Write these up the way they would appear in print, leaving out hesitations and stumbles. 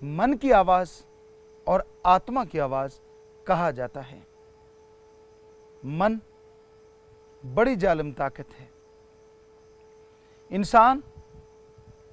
मन की आवाज और आत्मा की आवाज कहा जाता है। मन बड़ी जालिम ताकत है। इंसान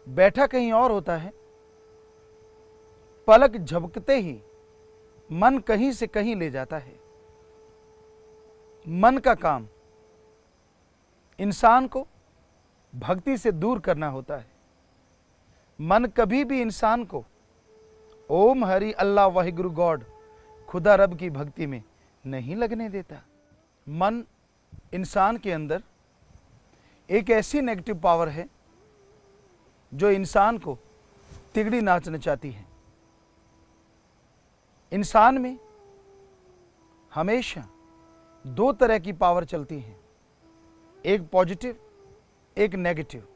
बैठा कहीं और होता है, पलक झपकते ही मन कहीं से कहीं ले जाता है। मन का काम इंसान को भक्ति से दूर करना होता है। मन कभी भी इंसान को ओम हरि अल्लाह वाहिगुरु गॉड खुदा रब की भक्ति में नहीं लगने देता। मन इंसान के अंदर एक ऐसी नेगेटिव पावर है जो इंसान को तिगड़ी नाच नचाती है। इंसान में हमेशा दो तरह की पावर चलती है, एक पॉजिटिव, एक नेगेटिव।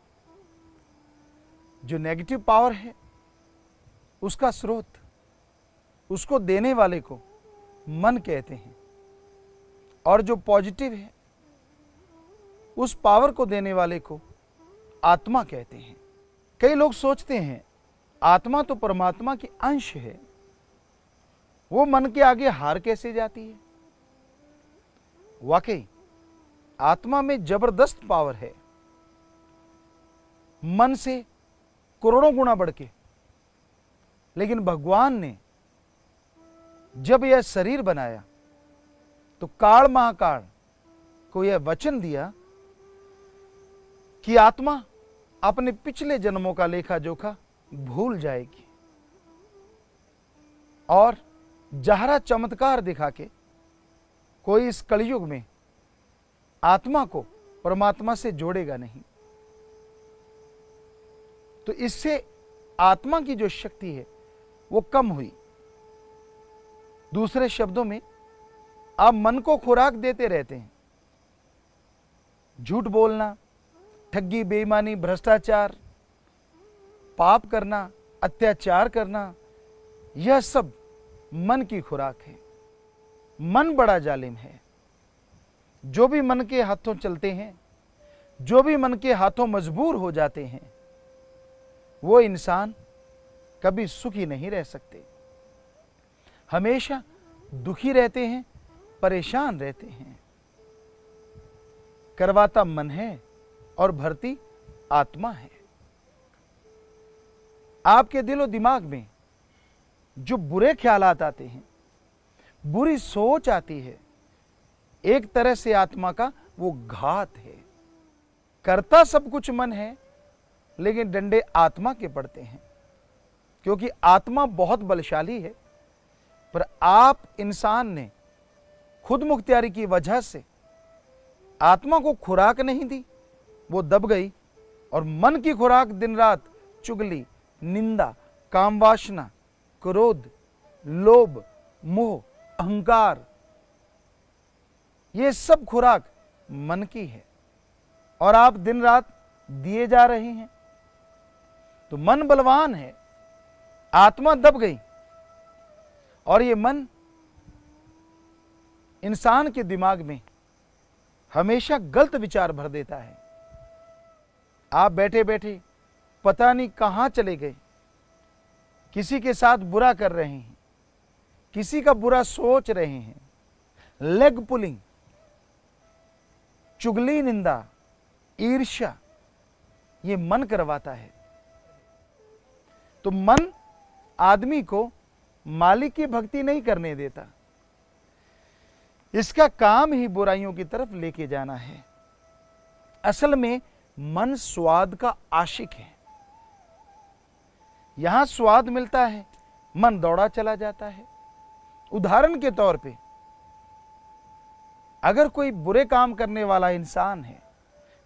जो नेगेटिव पावर है उसका स्रोत, उसको देने वाले को मन कहते हैं, और जो पॉजिटिव है उस पावर को देने वाले को आत्मा कहते हैं। कई लोग सोचते हैं आत्मा तो परमात्मा की अंश है, वो मन के आगे हार कैसे जाती है। वाकई आत्मा में जबरदस्त पावर है, मन से करोड़ों गुना बढ़ के। लेकिन भगवान ने जब यह शरीर बनाया तो काल महाकाल को यह वचन दिया कि आत्मा अपने पिछले जन्मों का लेखा जोखा भूल जाएगी, और जहरा चमत्कार दिखा के कोई इस कलयुग में आत्मा को परमात्मा से जोड़ेगा नहीं। तो इससे आत्मा की जो शक्ति है वो कम हुई। दूसरे शब्दों में आप मन को खुराक देते रहते हैं। झूठ बोलना, ठगी, बेईमानी, भ्रष्टाचार, पाप करना, अत्याचार करना, यह सब मन की खुराक है। मन बड़ा जालिम है। जो भी मन के हाथों चलते हैं, जो भी मन के हाथों मजबूर हो जाते हैं, वो इंसान कभी सुखी नहीं रह सकते, हमेशा दुखी रहते हैं, परेशान रहते हैं। करवाता मन है और भरती आत्मा है। आपके दिलो दिमाग में जो बुरे ख्यालात आते हैं, बुरी सोच आती है, एक तरह से आत्मा का वो घात है। करता सब कुछ मन है, लेकिन डंडे आत्मा के पड़ते हैं, क्योंकि आत्मा बहुत बलशाली है। पर आप इंसान ने खुद मुख्तियारी की वजह से आत्मा को खुराक नहीं दी, वो दब गई, और मन की खुराक दिन रात चुगली, निंदा, कामवासना, क्रोध, लोभ, मोह, अहंकार, ये सब खुराक मन की है, और आप दिन रात दिए जा रहे हैं। तो मन बलवान है, आत्मा दब गई, और ये मन इंसान के दिमाग में हमेशा गलत विचार भर देता है। आप बैठे बैठे पता नहीं कहां चले गए, किसी के साथ बुरा कर रहे हैं, किसी का बुरा सोच रहे हैं। लेग पुलिंग, चुगली, निंदा, ईर्ष्या, ये मन करवाता है। तो मन आदमी को मालिक की भक्ति नहीं करने देता, इसका काम ही बुराइयों की तरफ लेके जाना है। असल में मन स्वाद का आशिक है। यहां स्वाद मिलता है, मन दौड़ा चला जाता है। उदाहरण के तौर पे, अगर कोई बुरे काम करने वाला इंसान है,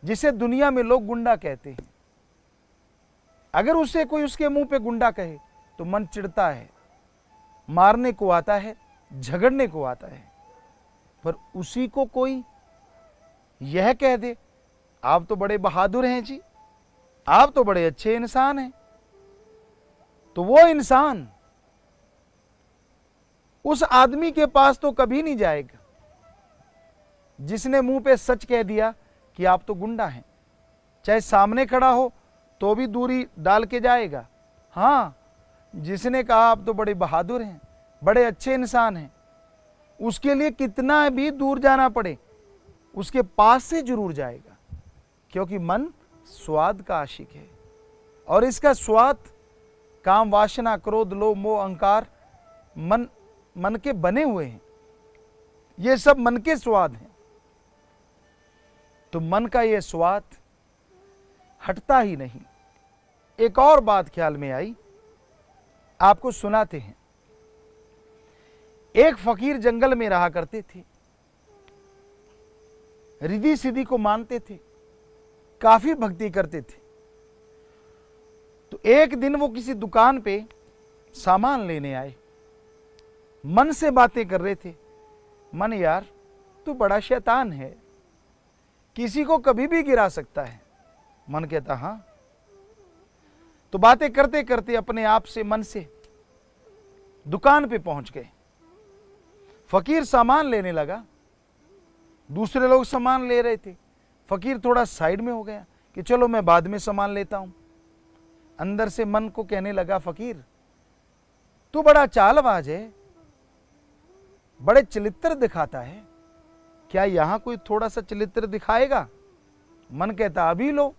जिसे दुनिया में लोग गुंडा कहते हैं, अगर उसे कोई उसके मुंह पे गुंडा कहे तो मन चिढ़ता है, मारने को आता है, झगड़ने को आता है। पर उसी को कोई यह कह दे, आप तो बड़े बहादुर हैं जी, आप तो बड़े अच्छे इंसान हैं, तो वो इंसान उस आदमी के पास तो कभी नहीं जाएगा जिसने मुंह पे सच कह दिया कि आप तो गुंडा हैं। चाहे सामने खड़ा हो तो भी दूरी डाल के जाएगा। हाँ, जिसने कहा आप तो बड़े बहादुर हैं, बड़े अच्छे इंसान हैं, उसके लिए कितना भी दूर जाना पड़े उसके पास से जरूर जाएगा, क्योंकि मन स्वाद का आशिक है। और इसका स्वाद काम, वासना, क्रोध, लोभ, मोह, अहंकार मन के बने हुए हैं। ये सब मन के स्वाद हैं। तो मन का ये स्वाद हटता ही नहीं। एक और बात ख्याल में आई, आपको सुनाते हैं। एक फकीर जंगल में रहा करते थे, रिद्धि सिद्धि को मानते थे, काफी भक्ति करते थे। तो एक दिन वो किसी दुकान पे सामान लेने आए, मन से बातें कर रहे थे। मन, यार तू बड़ा शैतान है, किसी को कभी भी गिरा सकता है। मन कहता हाँ। तो बातें करते करते अपने आप से, मन से दुकान पे पहुंच गए। फकीर सामान लेने लगा, दूसरे लोग सामान ले रहे थे। फकीर थोड़ा साइड में हो गया कि चलो मैं बाद में सामान लेता हूं। अंदर से मन को कहने लगा, फकीर तू बड़ा चालबाज है, बड़े चलित्र दिखाता है, क्या यहां कोई थोड़ा सा चलित्र दिखाएगा? मन कहता अभी लो।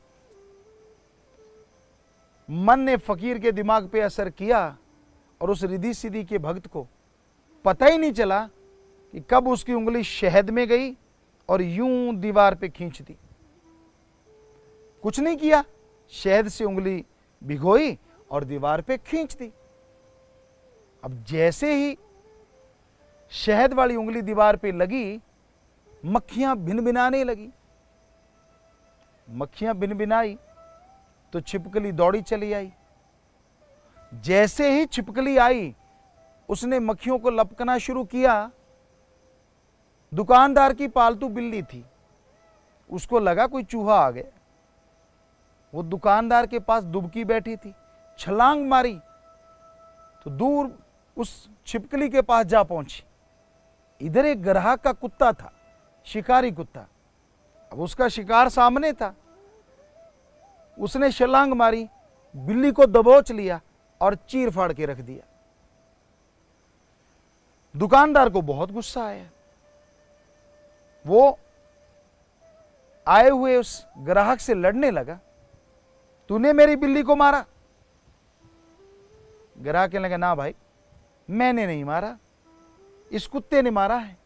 मन ने फकीर के दिमाग पे असर किया और उस रिद्धि सिद्धि के भक्त को पता ही नहीं चला कि कब उसकी उंगली शहद में गई और यूं दीवार पे खींच दी। कुछ नहीं किया, शहद से उंगली भिगोई और दीवार पे खींच दी। अब जैसे ही शहद वाली उंगली दीवार पे लगी, मक्खियां भिनभिनाने लगी। मक्खियां भिनभिनाई तो छिपकली दौड़ी चली आई। जैसे ही छिपकली आई, उसने मक्खियों को लपकना शुरू किया। दुकानदार की पालतू बिल्ली थी, उसको लगा कोई चूहा आ गया। वो दुकानदार के पास दुबकी बैठी थी, छलांग मारी तो दूर उस छिपकली के पास जा पहुंची। इधर एक ग्राहक का कुत्ता था, शिकारी कुत्ता। अब उसका शिकार सामने था। उसने छलांग मारी, बिल्ली को दबोच लिया और चीर फाड़ के रख दिया। दुकानदार को बहुत गुस्सा आया। वो आए हुए उस ग्राहक से लड़ने लगा, तूने मेरी बिल्ली को मारा। ग्राहक कहने लगा, ना भाई मैंने नहीं मारा, इस कुत्ते ने मारा है।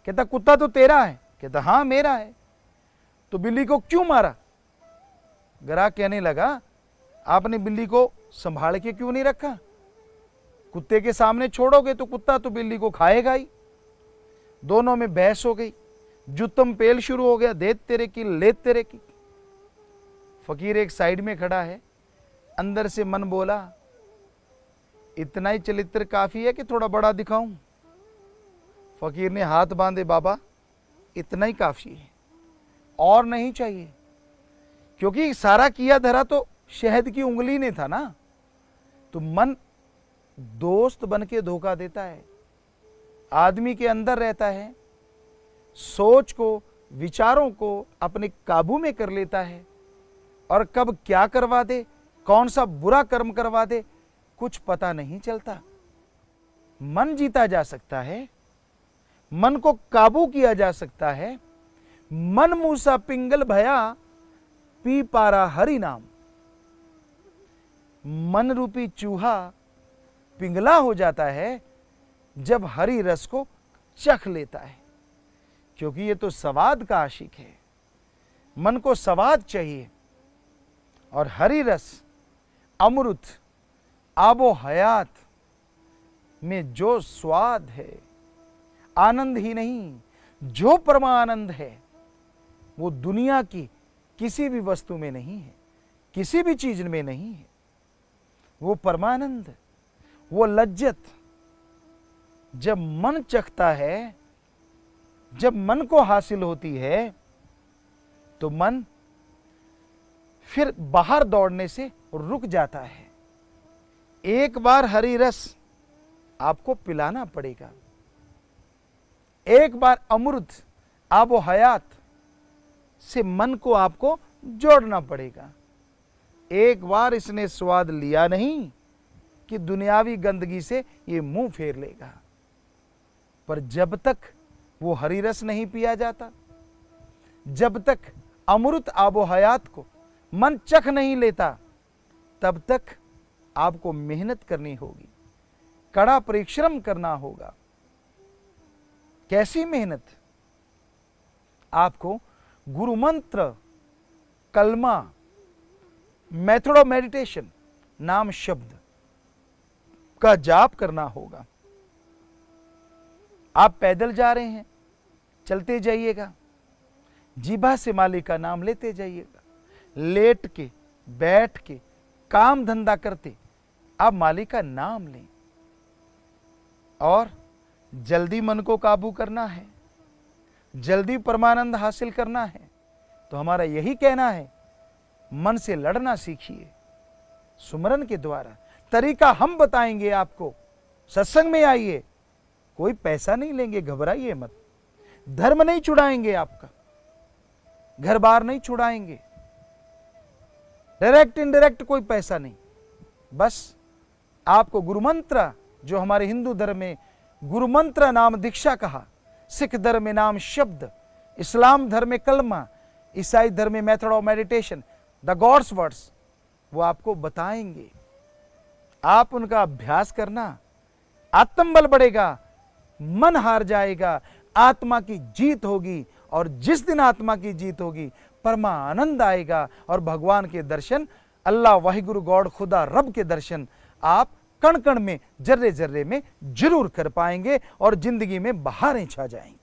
कहता कुत्ता तो तेरा है। कहता हाँ मेरा है। तो बिल्ली को क्यों मारा? ग्राहक कहने लगा, आपने बिल्ली को संभाल के क्यों नहीं रखा? कुत्ते के सामने छोड़ोगे तो कुत्ता तो बिल्ली को खाएगा ही। दोनों में बहस हो गई, जुत्तम पेल शुरू हो गया, दे तेरे की ले तेरे की। फकीर एक साइड में खड़ा है। अंदर से मन बोला, इतना ही चरित्र काफी है कि थोड़ा बड़ा दिखाऊं? फकीर ने हाथ बांधे, बाबा इतना ही काफी है, और नहीं चाहिए। क्योंकि सारा किया धरा तो शहद की उंगली ने था ना। तो मन दोस्त बन के धोखा देता है, आदमी के अंदर रहता है, सोच को, विचारों को अपने काबू में कर लेता है, और कब क्या करवा दे, कौन सा बुरा कर्म करवा दे, कुछ पता नहीं चलता। मन जीता जा सकता है, मन को काबू किया जा सकता है। मन मूसा पिंगल भया, पी पारा हरि नाम। मन रूपी चूहा पिंगला हो जाता है जब हरि रस को चख लेता है, क्योंकि ये तो स्वाद का आशिक है। मन को स्वाद चाहिए, और हरि रस, अमृत, आबो हयात में जो स्वाद है, आनंद ही नहीं, जो परमानंद है, वो दुनिया की किसी भी वस्तु में नहीं है, किसी भी चीज में नहीं है। वो परमानंद, वो लज्जत जब मन चखता है, जब मन को हासिल होती है, तो मन फिर बाहर दौड़ने से रुक जाता है। एक बार हरी रस आपको पिलाना पड़ेगा, एक बार अमृत, आबो हयात से मन को आपको जोड़ना पड़ेगा। एक बार इसने स्वाद लिया नहीं कि दुनियावी गंदगी से ये मुंह फेर लेगा, पर जब तक वो हरी रस नहीं पिया जाता, जब तक अमृत आबो हयात को मन चख नहीं लेता, तब तक आपको मेहनत करनी होगी, कड़ा परिश्रम करना होगा। कैसी मेहनत? आपको गुरु मंत्र, कलमा, मेथड ऑफ मेडिटेशन, नाम शब्द का जाप करना होगा। आप पैदल जा रहे हैं, चलते जाइएगा, जीभा से मालिक का नाम लेते जाइएगा। लेट के, बैठ के, काम धंधा करते आप मालिक का नाम लें। और जल्दी मन को काबू करना है, जल्दी परमानंद हासिल करना है, तो हमारा यही कहना है, मन से लड़ना सीखिए सुमरन के द्वारा। तरीका हम बताएंगे आपको, सत्संग में आइए, कोई पैसा नहीं लेंगे, घबराइए मत। धर्म नहीं छुड़ाएंगे आपका, घर बार नहीं छुड़ाएंगे, डायरेक्ट इनडायरेक्ट कोई पैसा नहीं। बस आपको गुरु मंत्र, जो हमारे हिंदू धर्म में गुरु मंत्र नाम दीक्षा कहा, सिख धर्म में नाम शब्द, इस्लाम धर्म में कलमा, ईसाई धर्म में method of meditation, the gods words, वो आपको बताएंगे। आप उनका अभ्यास करना, आत्मबल बढ़ेगा, मन हार जाएगा, आत्मा की जीत होगी। और जिस दिन आत्मा की जीत होगी, परमानंद आएगा और भगवान के दर्शन, अल्लाह वाहिगुरु गॉड खुदा रब के दर्शन आप कण कण में, जर्रे जर्रे में जरूर कर पाएंगे और जिंदगी में बहारें छा जाएंगी।